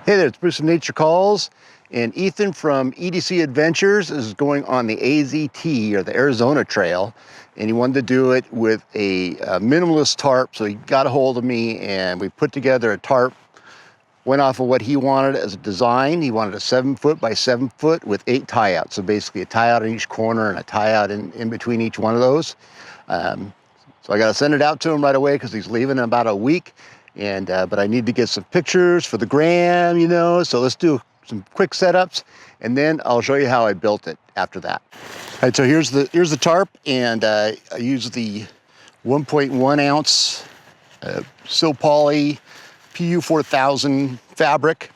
Hey there, it's Bruce from Nature Calls, and Ethan from EDC Adventures is going on the AZT, or the Arizona Trail, and he wanted to do it with a minimalist tarp, so he got a hold of me and we put together a tarp. Went off of what he wanted as a design. He wanted a 7 foot by 7 foot with 8 tie outs, so basically a tie out in each corner and a tie out in between each one of those. So I got to send it out to him right away because he's leaving in about a week. And but I need to get some pictures for the gram, you know, so let's do some quick setups and then I'll show you how I built it after that. All right, so here's the tarp, and I use the 1.1 ounce Sil-Poly PU 4000 fabric,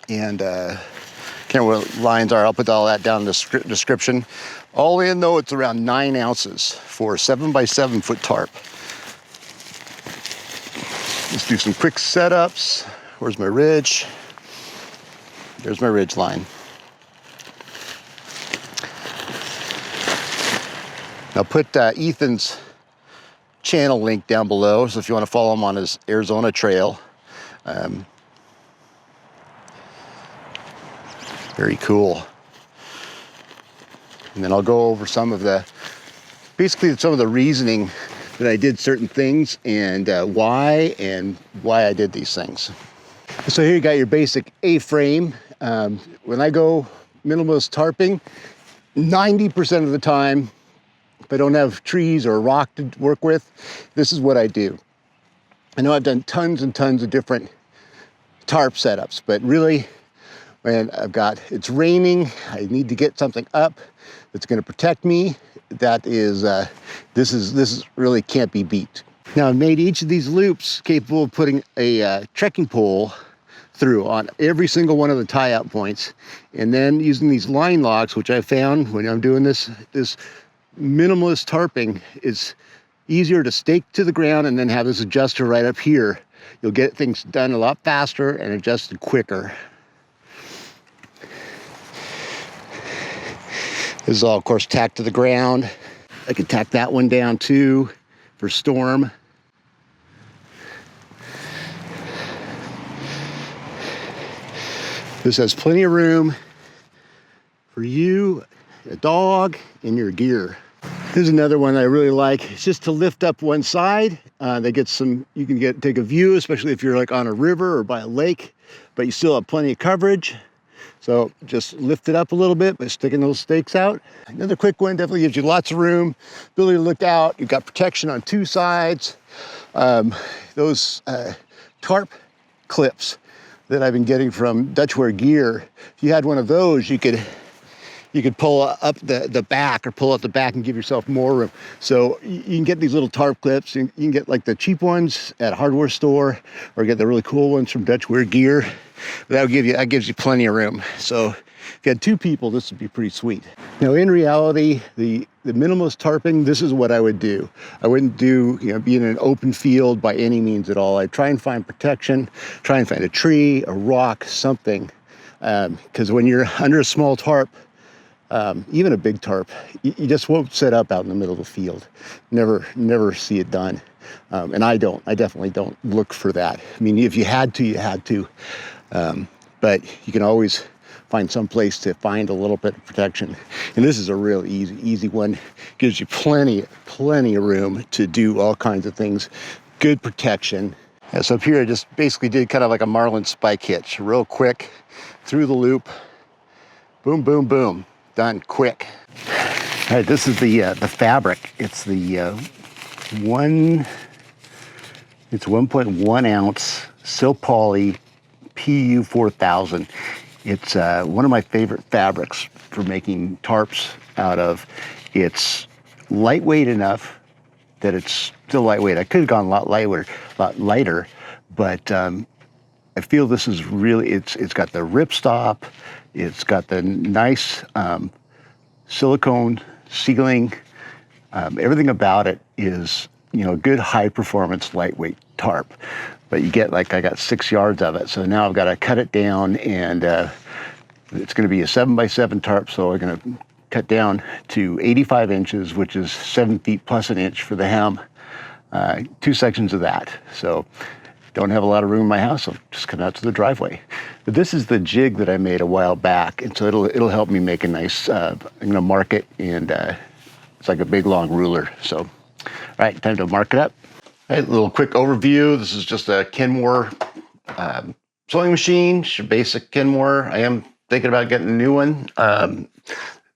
and can't remember what lines are. I'll put all that down in the description. All in though, it's around 9 ounces for a 7 by 7 foot tarp. Let's do some quick setups. Where's my ridge? There's my ridge line. I'll put Ethan's channel link down below, so if you want to follow him on his Arizona trail. Very cool. And then I'll go over basically some of the reasoning that I did certain things and why I did these things. So here you got your basic A-frame. When I go minimalist tarping, 90% of the time, if I don't have trees or rock to work with, this is what I do. I know I've done tons and tons of different tarp setups, but really when it's raining, I need to get something up that's going to protect me. That is, this is really can't be beat. Now I've made each of these loops capable of putting a trekking pole through on every single one of the tie out points, and then using these line locks, which I found when I'm doing this minimalist tarping, is easier to stake to the ground and then have this adjuster right up here. You'll get things done a lot faster and adjusted quicker. This is all, of course, tacked to the ground. I could tack that one down too for storm. This has plenty of room for you, a dog, and your gear. Here's another one I really like. It's just to lift up one side. You can take a view, especially if you're like on a river or by a lake, but you still have plenty of coverage. So just lift it up a little bit by sticking those stakes out. Another quick one, definitely gives you lots of room, ability to look out. You've got protection on 2 sides. Those tarp clips that I've been getting from Dutchware Gear, if you had one of those, you could pull up the back, or pull out the back and give yourself more room. So you can get these little tarp clips. You can get like the cheap ones at a hardware store, or get the really cool ones from Dutchware Gear. That gives you plenty of room. So if you had 2 people, this would be pretty sweet. Now in reality, the minimalist tarping, this is what I would do. I wouldn't be in an open field by any means at all. I'd try and find protection, try and find a tree, a rock, something. Because when you're under a small tarp, even a big tarp, you just won't set up out in the middle of the field. Never see it done. And I definitely don't look for that. I mean, if you had to, you had to. But you can always find some place to find a little bit of protection. And this is a real easy one. Gives you plenty of room to do all kinds of things. Good protection. So up here, I just basically did kind of like a marlin spike hitch, real quick, through the loop. Boom, boom, boom. Done quick. All right, this is the fabric. It's the 1.1 ounce Sil-Poly PU 4000. It's one of my favorite fabrics for making tarps out of. It's lightweight enough that it's still lightweight. I could have gone a lot lighter, but I feel this is really, it's got the ripstop, it's got the nice silicone sealing. Everything about it is, good high performance lightweight tarp. But you get, I got 6 yards of it, so now I've got to cut it down, and it's going to be a 7 by 7 tarp, so we're going to cut down to 85 inches, which is 7 feet plus an inch for the hem. 2 sections of that. So don't have a lot of room in my house, I'll just come out to the driveway. But this is the jig that I made a while back, and so it'll help me make a nice, I'm gonna mark it, and it's like a big long ruler. So, all right, time to mark it up. All right, a little quick overview. This is just a Kenmore sewing machine, your basic Kenmore. I am thinking about getting a new one.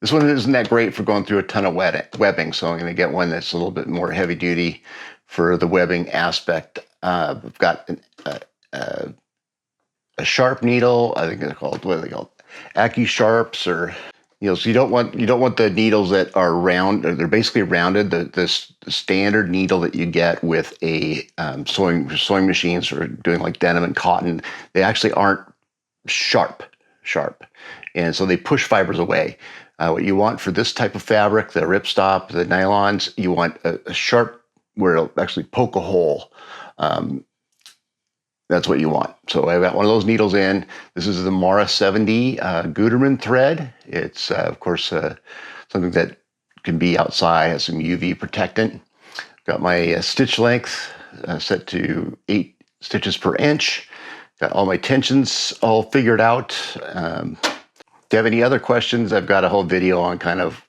This one isn't that great for going through a ton of webbing, so I'm gonna get one that's a little bit more heavy duty for the webbing aspect. I've got a sharp needle. I think they're called, what are they called? AccuSharps, or so you don't want the needles that are round. They're basically rounded. The standard needle that you get with a sewing machines or doing like denim and cotton, they actually aren't sharp, and so they push fibers away. What you want for this type of fabric, the ripstop, the nylons, you want a sharp where it'll actually poke a hole. That's what you want. So I've got one of those needles in. This is the Mara 70 Gutermann thread. It's, of course, something that can be outside, has some UV protectant. Got my stitch length set to 8 stitches per inch. Got all my tensions all figured out. If you have any other questions, I've got a whole video on kind of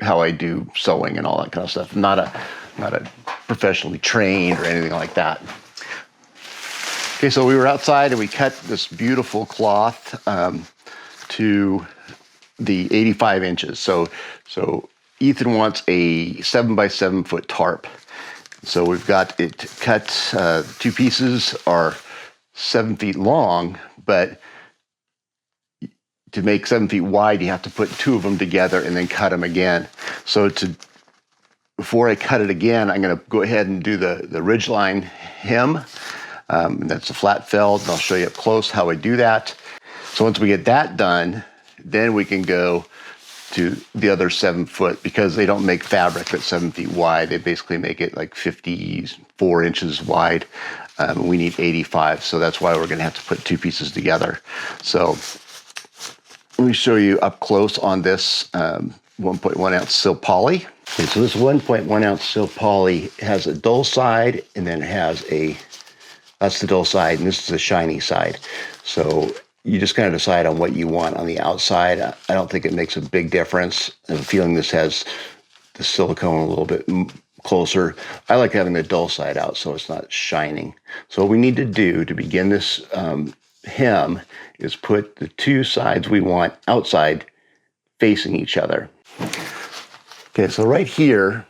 how I do sewing and all that kind of stuff. Not a professionally trained or anything like that. Okay, so we were outside and we cut this beautiful cloth to the 85 inches. So Ethan wants a 7x7 foot tarp. So we've got it cut. 2 pieces are 7 feet long, but to make 7 feet wide, you have to put 2 of them together and then cut them again. So before I cut it again, I'm going to go ahead and do the ridgeline hem. And that's a flat felt, and I'll show you up close how I do that. So once we get that done, then we can go to the other 7 foot, because they don't make fabric that's 7 feet wide. They basically make it like 54 inches wide. We need 85, so that's why we're going to have to put 2 pieces together. So let me show you up close on this 1.1 ounce silk poly. Okay, so this 1.1 ounce silk poly has a dull side, and then it has that's the dull side, and this is the shiny side. So you just kind of decide on what you want on the outside. I don't think it makes a big difference. I have a feeling this has the silicone a little bit closer. I like having the dull side out so it's not shining. So what we need to do to begin this hem is put the 2 sides we want outside facing each other. Okay, so right here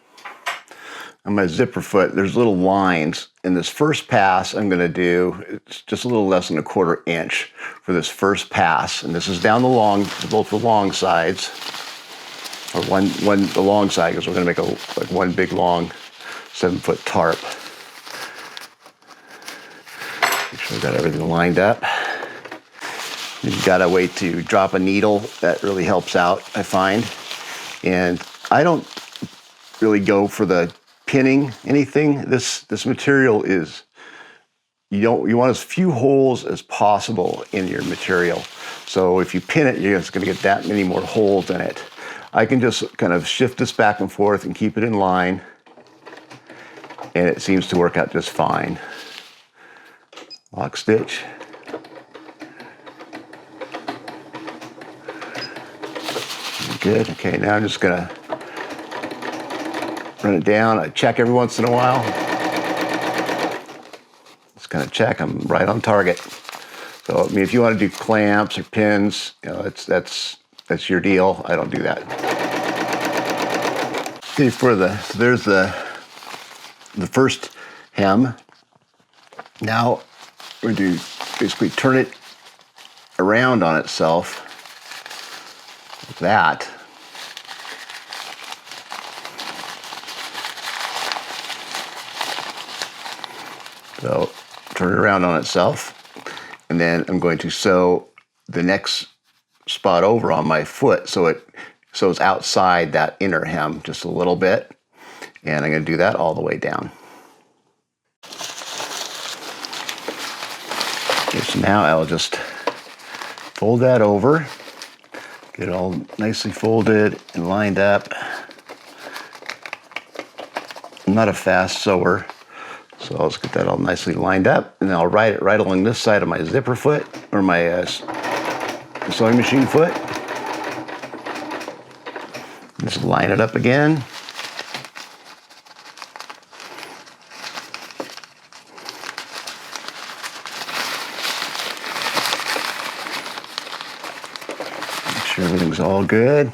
on my zipper foot, there's little lines. In this first pass I'm going to do, it's just a little less than 1/4 inch for this first pass, and this is down both the long sides, or the long side, because we're going to make one big long 7 foot tarp. Make sure I've got everything lined up. You've got a way to drop a needle. That really helps out, I find. And I don't really go for the pinning anything. This material is, you want as few holes as possible in your material. So if you pin it, you're just going to get that many more holes in it. I can just kind of shift this back and forth and keep it in line, and it seems to work out just fine. Lock stitch. Good. Okay, now I'm just gonna run it down. I check every once in a while. Just gonna check I'm right on target. So I mean, if you want to do clamps or pins, that's your deal. I don't do that. Okay, there's the first hem. Now we're going to basically turn it around on itself. That. So turn it around on itself, and then I'm going to sew the next spot over on my foot so it sews outside that inner hem just a little bit, and I'm going to do that all the way down. Okay, so now I'll just fold that over. Get it all nicely folded and lined up. I'm not a fast sewer, So I'll just get that all nicely lined up, and then I'll ride it right along this side of my zipper foot, or my sewing machine foot. Just line it up again. Make sure everything's all good.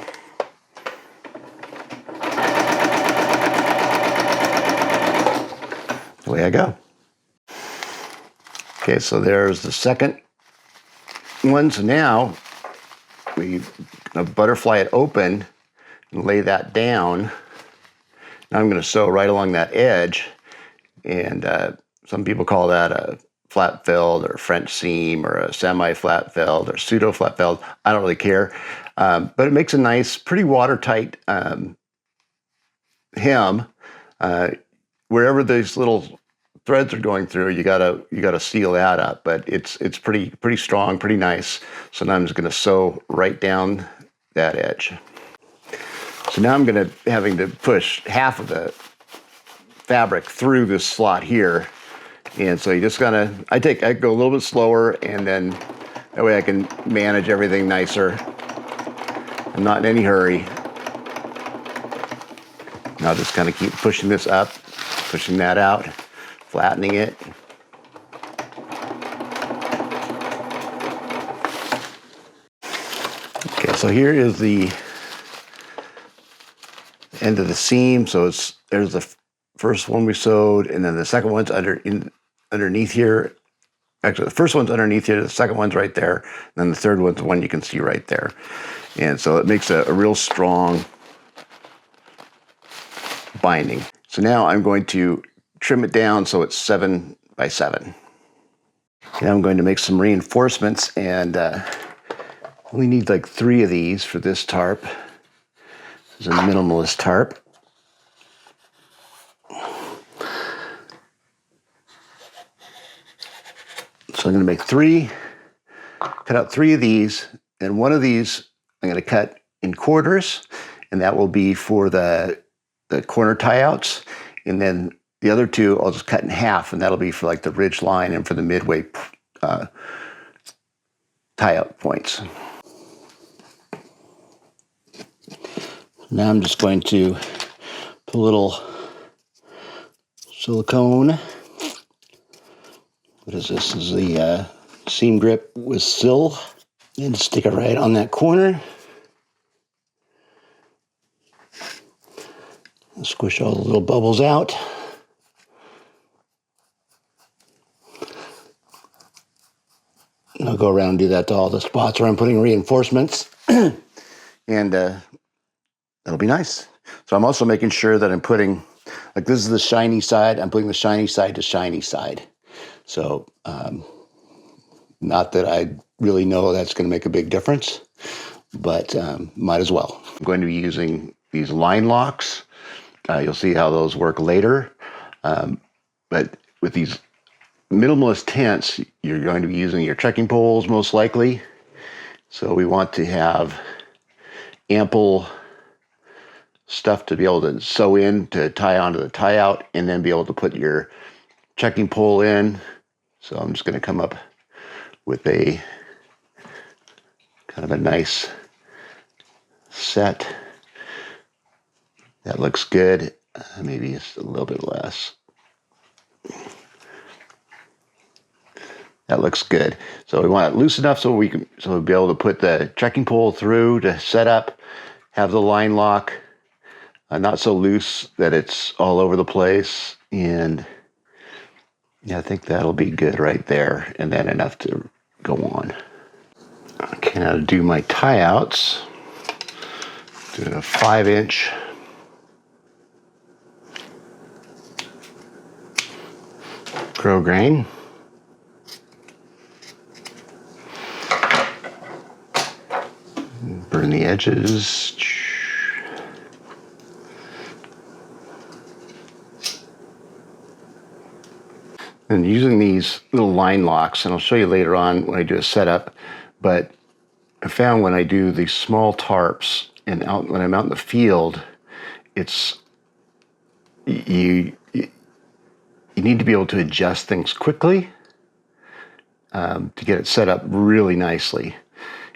Away I go. Okay, so there's the second one. So now we butterfly it open and lay that down. Now I'm going to sew right along that edge, and some people call that a flat felled or French seam or a semi-flat felled or pseudo flat felled. I don't really care, but it makes a nice, pretty watertight hem. Wherever these little threads are going through, you gotta seal that up. But it's pretty strong, pretty nice. So now I'm just gonna sew right down that edge. So now I'm having to push half of the fabric through this slot here, and so you just I go a little bit slower, and then that way I can manage everything nicer. I'm not in any hurry. And I'll just kind of keep pushing this up, pushing that out, flattening it. Okay, so here is the end of the seam. So there's the first one we sewed, and then the second one's underneath here. Actually, the first one's underneath here, the second one's right there, and then the third one's the one you can see right there. And so it makes a real strong binding. So now I'm going to trim it down so it's 7 by 7. Now I'm going to make some reinforcements, and we need like 3 of these for this tarp. This is a minimalist tarp. So I'm going to make 3, cut out 3 of these, and one of these I'm going to cut in quarters, and that will be for the corner tie-outs, and then the other 2 I'll just cut in half, and that'll be for like the ridge line and for the midway tie-out points. Now I'm just going to put a little silicone. What is this? This is the seam grip with Sil, and stick it right on that corner. Squish all the little bubbles out. And I'll go around and do that to all the spots where I'm putting reinforcements. And that'll be nice. So I'm also making sure that I'm putting, like this is the shiny side, I'm putting the shiny side to shiny side. So not that I really know that's going to make a big difference, but might as well. I'm going to be using these line locks. You'll see how those work later. But with these minimalist tents, you're going to be using your trekking poles most likely. So we want to have ample stuff to be able to sew in to tie onto the tie out, and then be able to put your trekking pole in. So I'm just going to come up with a kind of a nice set. That looks good. Maybe it's a little bit less. That looks good. So we want it loose enough so we'll be able to put the trekking pole through to set up, have the line lock, not so loose that it's all over the place. And yeah, I think that'll be good right there, and then enough to go on. Okay, now to do my tie outs, do a 5-inch grosgrain. Burn the edges. And using these little line locks, and I'll show you later on when I do a setup, but I found when I do these small tarps and when I'm out in the field, it's you need to be able to adjust things quickly to get it set up really nicely.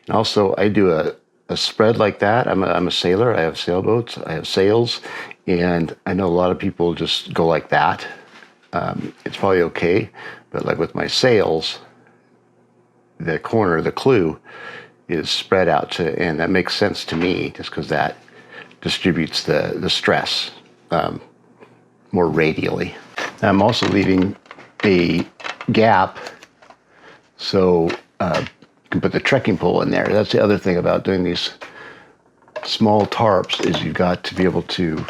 And also, I do a spread like that. I'm a sailor. I have sailboats. I have sails, and I know a lot of people just go like that. It's probably okay, but like with my sails, the corner, the clew, is spread out and that makes sense to me just because that distributes the stress more radially. I'm also leaving a gap so you can put the trekking pole in there. That's the other thing about doing these small tarps is you've got to be able to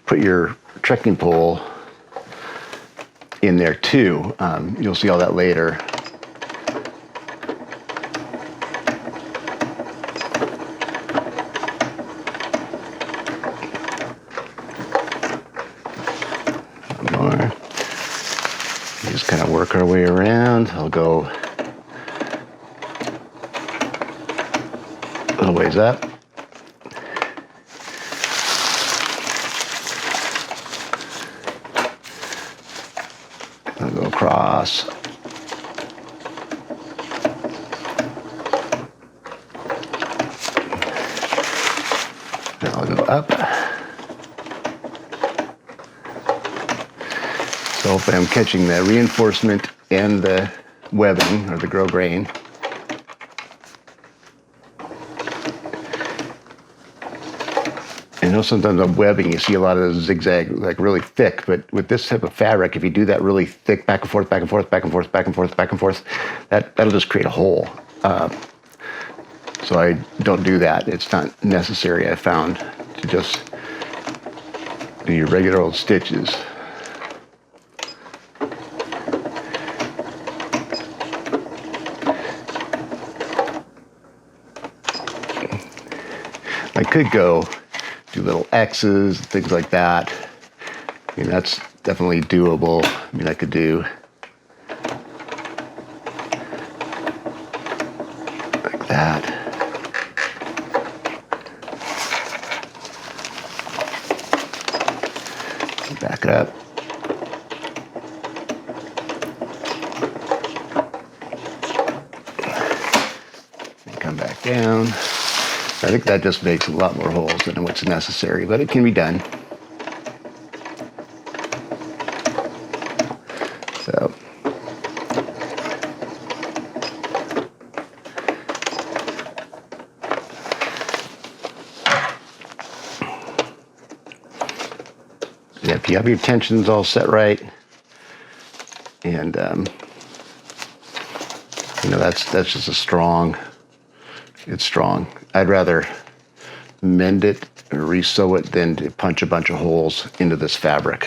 put your trekking pole in there too. You'll see all that later. More. Just kind of work our way around. I'll go a little ways up. I'll go across. Then I'll go up. So hopefully I'm catching the reinforcement and the webbing or the grosgrain. I know sometimes on webbing you see a lot of zigzag, like really thick, but with this type of fabric, if you do that really thick, back and forth, back and forth, back and forth, back and forth, back and forth, that'll just create a hole. So I don't do that. It's not necessary, I found, to just do your regular old stitches. I could go do little X's, things like that. I mean, that's definitely doable. I mean, I could do like that. Back up. And come back down. I think that just makes a lot more holes than what's necessary, but it can be done. So. Yeah, if you have your tensions all set right, and you know, that's just a strong. It's strong. I'd rather mend it or re-sew it than to punch a bunch of holes into this fabric.